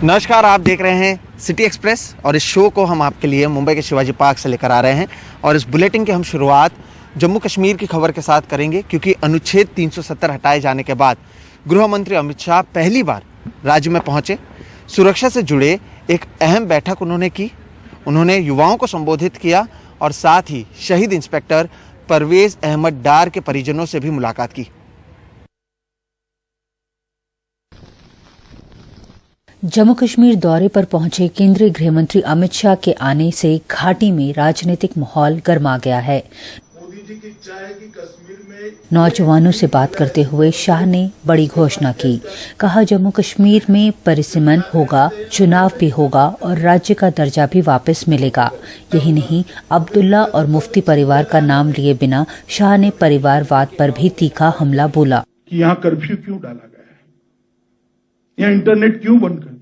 नमस्कार, आप देख रहे हैं सिटी एक्सप्रेस और इस शो को हम आपके लिए मुंबई के शिवाजी पार्क से लेकर आ रहे हैं। और इस बुलेटिन की हम शुरुआत जम्मू कश्मीर की खबर के साथ करेंगे, क्योंकि अनुच्छेद 370 हटाए जाने के बाद गृह मंत्री अमित शाह पहली बार राज्य में पहुंचे। सुरक्षा से जुड़े एक अहम बैठक उन्होंने की। उन्होंने युवाओं को संबोधित किया और साथ ही शहीद इंस्पेक्टर परवेज अहमद डार के परिजनों से भी मुलाकात की। जम्मू कश्मीर दौरे पर पहुंचे केंद्रीय गृह मंत्री अमित शाह के आने से घाटी में राजनीतिक माहौल गर्मा गया है। मोदी जी की इच्छा है कि कश्मीर में नौजवानों से बात करते हुए शाह ने बड़ी घोषणा की। कहा, जम्मू कश्मीर में परिसीमन होगा, चुनाव भी होगा और राज्य का दर्जा भी वापस मिलेगा। यही नहीं, अब्दुल्ला और मुफ्ती परिवार का नाम लिए बिना शाह ने परिवारवाद पर भी तीखा हमला बोला। कि यहाँ कर्फ्यू क्यों डाला गया है, यहाँ इंटरनेट क्यों बंद कर दिया गया।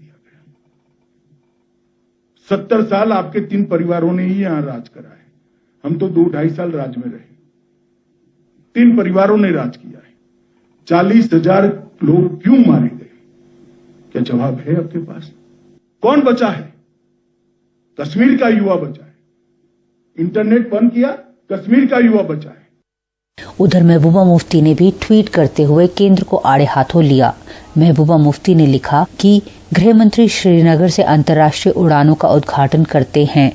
70 साल आपके 3 परिवारों ने ही यहाँ राज करा है। हम तो 2-2.5 साल राज में रहे। 3 परिवारों ने राज किया है। 40,000 लोग क्यों मारे गए? क्या जवाब है आपके पास? कौन बचा है? कश्मीर का युवा बचा है। इंटरनेट बंद किया, कश्मीर का युवा बचा है। उधर महबूबा मुफ्ती ने भी ट्वीट करते हुए केंद्र को आड़े हाथों लिया। महबूबा मुफ्ती ने लिखा कि गृह मंत्री श्रीनगर से अंतर्राष्ट्रीय उड़ानों का उद्घाटन करते हैं,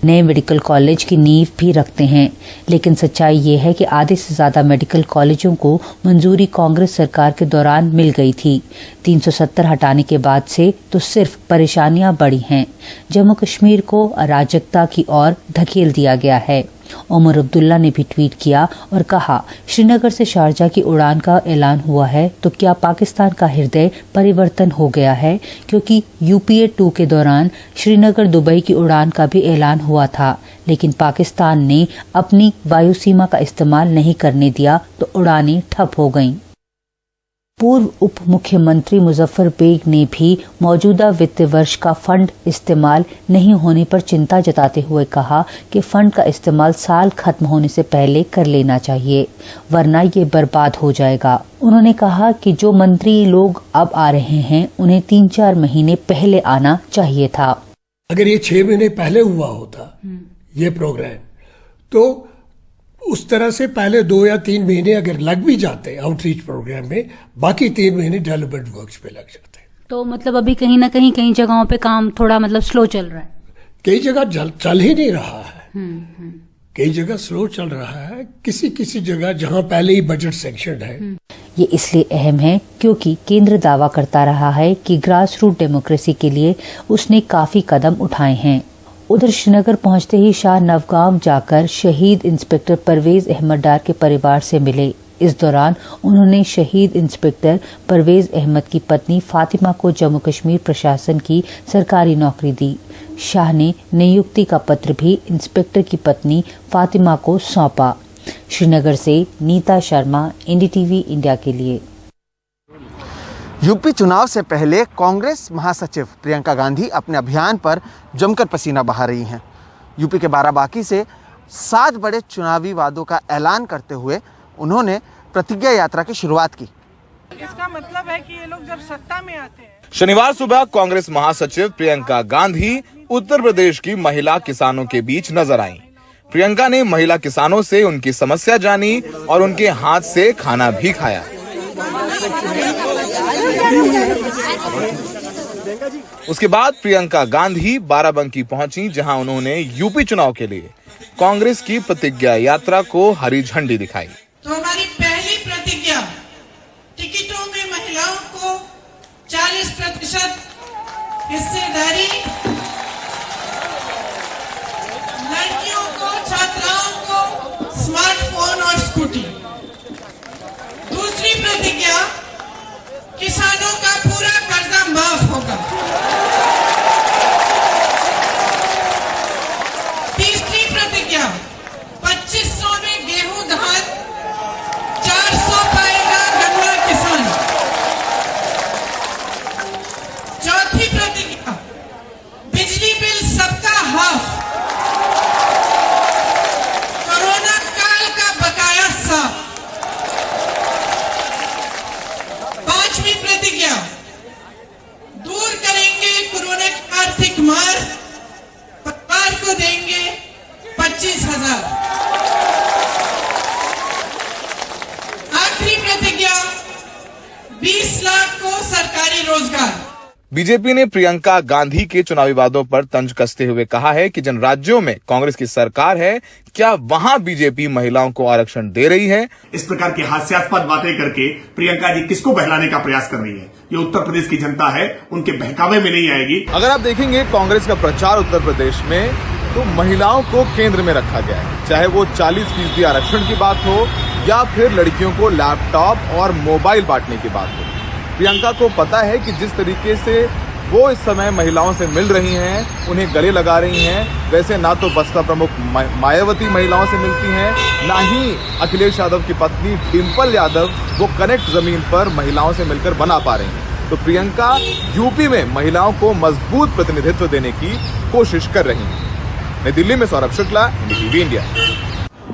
नए मेडिकल कॉलेज की नींव भी रखते हैं, लेकिन सच्चाई ये है कि आधे से ज्यादा मेडिकल कॉलेजों को मंजूरी कांग्रेस सरकार के दौरान मिल गई थी। 370 हटाने के बाद से तो सिर्फ परेशानियां बढ़ी हैं। जम्मू कश्मीर को अराजकता की ओर धकेल दिया गया है। उमर अब्दुल्ला ने भी ट्वीट किया और कहा, श्रीनगर से शारजा की उड़ान का ऐलान हुआ है तो क्या पाकिस्तान का हृदय परिवर्तन हो गया है? क्योंकि UPA 2 के दौरान श्रीनगर दुबई की उड़ान का भी ऐलान हुआ था, लेकिन पाकिस्तान ने अपनी वायु सीमा का इस्तेमाल नहीं करने दिया तो उड़ानें ठप हो गईं। पूर्व उप मुख्यमंत्री मुजफ्फर बेग ने भी मौजूदा वित्त वर्ष का फंड इस्तेमाल नहीं होने पर चिंता जताते हुए कहा कि फंड का इस्तेमाल साल खत्म होने से पहले कर लेना चाहिए, वरना ये बर्बाद हो जाएगा। उन्होंने कहा कि जो मंत्री लोग अब आ रहे हैं उन्हें 3-4 महीने पहले आना चाहिए था। अगर ये 6 महीने पहले हुआ होता ये प्रोग्राम, तो उस तरह से पहले 2 या 3 महीने अगर लग भी जाते आउटरीच प्रोग्राम में, बाकी 3 महीने डेवलपमेंट वर्क्स पे लग जाते। तो मतलब अभी कहीं ना कहीं जगहों पे काम थोड़ा मतलब स्लो चल रहा है। कई जगह चल ही नहीं रहा है। कई जगह स्लो चल रहा है। किसी जगह जहां पहले ही बजट सैंक्शन है। ये इसलिए अहम है क्योंकि केंद्र दावा करता रहा है कि ग्रास रूट डेमोक्रेसी के लिए उसने काफी कदम उठाए हैं। उधर श्रीनगर पहुंचते ही शाह नवगांव जाकर शहीद इंस्पेक्टर परवेज अहमद डार के परिवार से मिले। इस दौरान उन्होंने शहीद इंस्पेक्टर परवेज अहमद की पत्नी फातिमा को जम्मू कश्मीर प्रशासन की सरकारी नौकरी दी। शाह ने नियुक्ति का पत्र भी इंस्पेक्टर की पत्नी फातिमा को सौंपा। श्रीनगर से नीता शर्मा, NDTV इंडिया के लिए। यूपी चुनाव से पहले कांग्रेस महासचिव प्रियंका गांधी अपने अभियान पर जमकर पसीना बहा रही हैं। यूपी के बाराबांकी से 7 बड़े चुनावी वादों का ऐलान करते हुए उन्होंने प्रतिज्ञा यात्रा की शुरुआत की। इसका मतलब है कि ये लोग जब सत्ता में आते हैं। शनिवार सुबह कांग्रेस महासचिव प्रियंका गांधी उत्तर प्रदेश की महिला किसानों के बीच नजर आईं। प्रियंका ने महिला किसानों से उनकी समस्या जानी और उनके हाथ से खाना भी खाया। उसके बाद प्रियंका गांधी बाराबंकी पहुंची, जहां उन्होंने यूपी चुनाव के लिए कांग्रेस की प्रतिज्ञा यात्रा को हरी झंडी दिखाई। तो हमारी पहली प्रतिज्ञा, टिकटों में महिलाओं को 40% हिस्सेदारी, लड़कियों को, छात्राओं को स्मार्टफोन और स्कूटी। दूसरी प्रतिज्ञा, किसानों का पूरा कर्जा माफ होगा। तीसरी प्रतिज्ञा, 2500 में गेहूं धान, 400 पाएगा गन्ना किसान। चौथी प्रतिज्ञा, आर्थिक मार परिवार को देंगे 25,000। आखिरी प्रतिज्ञा 20 लाख को सरकारी रोजगार। बीजेपी ने प्रियंका गांधी के चुनावी वादों पर तंज कसते हुए कहा है कि जिन राज्यों में कांग्रेस की सरकार है, क्या वहां बीजेपी महिलाओं को आरक्षण दे रही है? इस प्रकार की हास्यास्पद बातें करके प्रियंका जी किसको बहलाने का प्रयास कर रही है? ये उत्तर प्रदेश की जनता है, उनके बहकावे में नहीं आएगी। अगर आप देखेंगे कांग्रेस का प्रचार उत्तर प्रदेश में, तो महिलाओं को केंद्र में रखा गया है, चाहे वो 40% आरक्षण की बात हो या फिर लड़कियों को लैपटॉप और मोबाइल बांटने की बात हो। प्रियंका को पता है कि जिस तरीके से वो इस समय महिलाओं से मिल रही हैं, उन्हें गले लगा रही हैं, वैसे ना तो बसपा प्रमुख मायावती महिलाओं से मिलती हैं, ना ही अखिलेश यादव की पत्नी डिंपल यादव वो कनेक्ट जमीन पर महिलाओं से मिलकर बना पा रही हैं। तो प्रियंका यूपी में महिलाओं को मजबूत प्रतिनिधित्व देने की कोशिश कर रही हैं। नई दिल्ली में सौरभ शुक्ला, NDTV इंडिया।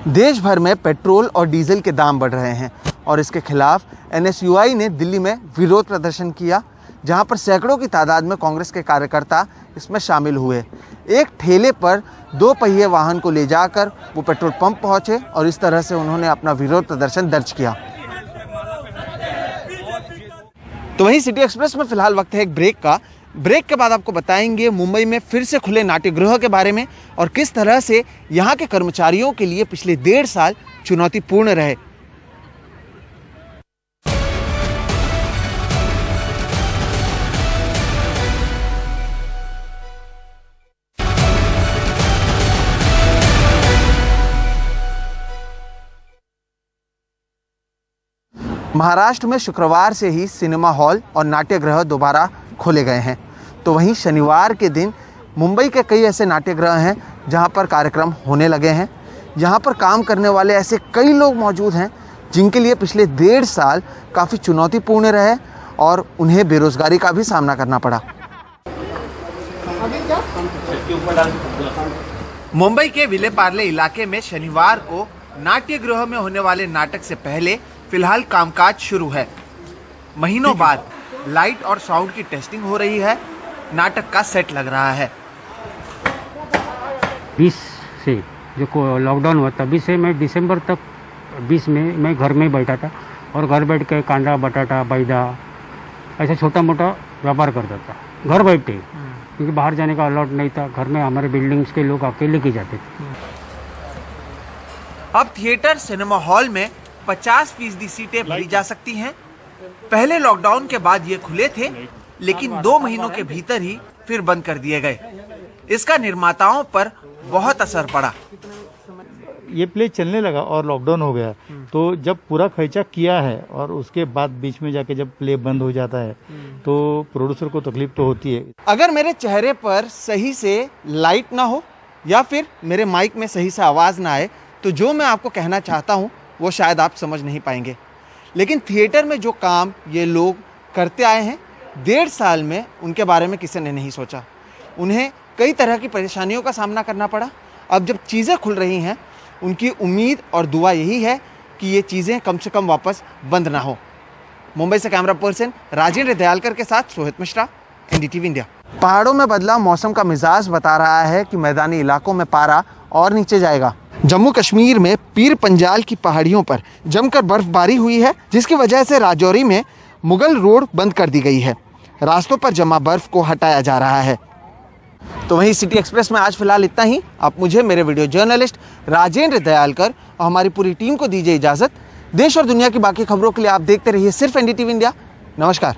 देश भर में पेट्रोल और डीजल के दाम बढ़ रहे हैं और इसके खिलाफ NSUI ने दिल्ली में विरोध प्रदर्शन किया, जहां पर सैकड़ों की तादाद में कांग्रेस के कार्यकर्ता इसमें शामिल हुए। एक ठेले पर 2 पहिए वाहन को ले जाकर वो पेट्रोल पंप पहुंचे और इस तरह से उन्होंने अपना विरोध प्रदर्शन दर्ज किया। तो वहीं सिटी एक्सप्रेस में फिलहाल वक्त है एक ब्रेक का। ब्रेक के बाद आपको बताएंगे मुंबई में फिर से खुले नाट्यगृह के बारे में और किस तरह से यहाँ के कर्मचारियों के लिए पिछले 1.5 साल चुनौतीपूर्ण रहे। महाराष्ट्र में शुक्रवार से ही सिनेमा हॉल और नाट्यगृह दोबारा खोले गए हैं, तो वहीं शनिवार के दिन मुंबई के कई ऐसे नाट्यगृह हैं जहां पर कार्यक्रम होने लगे हैं। यहां पर काम करने वाले ऐसे कई लोग मौजूद हैं जिनके लिए पिछले 1.5 साल काफ़ी चुनौतीपूर्ण रहे और उन्हें बेरोजगारी का भी सामना करना पड़ा। मुंबई के विले पार्ले इलाके में शनिवार को नाट्यगृह में होने वाले नाटक से पहले फिलहाल कामकाज शुरू है। महीनों बाद लाइट और साउंड की टेस्टिंग हो रही है। नाटक का सेट लग रहा है। 20 से जो लॉकडाउन हुआ तभी से मैं दिसंबर तक 20 में मैं घर में बैठा था और घर बैठ के कांदा बटाटा बैदा ऐसा छोटा मोटा व्यापार करता था घर बैठे, क्योंकि बाहर जाने का अलाउड नहीं था। घर में हमारे बिल्डिंग्स के लोग अकेले की जाते थे। अब थिएटर सिनेमा हॉल में 50% सीटें भरी जा सकती हैं। पहले लॉकडाउन के बाद ये खुले थे, लेकिन 2 महीनों के भीतर ही फिर बंद कर दिए गए। इसका निर्माताओं पर बहुत असर पड़ा। ये प्ले चलने लगा और लॉकडाउन हो गया, तो जब पूरा खर्चा किया है और उसके बाद बीच में जाके जब प्ले बंद हो जाता है तो प्रोड्यूसर को तकलीफ तो होती है। अगर मेरे चेहरे पर सही से लाइट ना हो या फिर मेरे माइक में सही से आवाज़ ना आए, तो जो मैं आपको कहना चाहता हूँ वो शायद आप समझ नहीं पाएंगे। लेकिन थिएटर में जो काम ये लोग करते आए हैं 1.5 साल में, उनके बारे में किसी ने नहीं सोचा। उन्हें कई तरह की परेशानियों का सामना करना पड़ा। अब जब चीज़ें खुल रही हैं, उनकी उम्मीद और दुआ यही है कि ये चीज़ें कम से कम वापस बंद ना हो। मुंबई से कैमरा पर्सन राजेंद्र दयालकर के साथ सोहित मिश्रा, NDTV इंडिया। पहाड़ों में बदला मौसम का मिजाज बता रहा है कि मैदानी इलाकों में पारा और नीचे जाएगा। जम्मू कश्मीर में पीर पंजाल की पहाड़ियों पर जमकर बर्फबारी हुई है, जिसकी वजह से राजौरी में मुगल रोड बंद कर दी गई है। रास्तों पर जमा बर्फ को हटाया जा रहा है। तो वहीं सिटी एक्सप्रेस में आज फिलहाल इतना ही। आप मुझे, मेरे वीडियो जर्नलिस्ट राजेंद्र दयालकर और हमारी पूरी टीम को दीजिए इजाज़त। देश और दुनिया की बाकी खबरों के लिए आप देखते रहिए सिर्फ NDTV इंडिया। नमस्कार।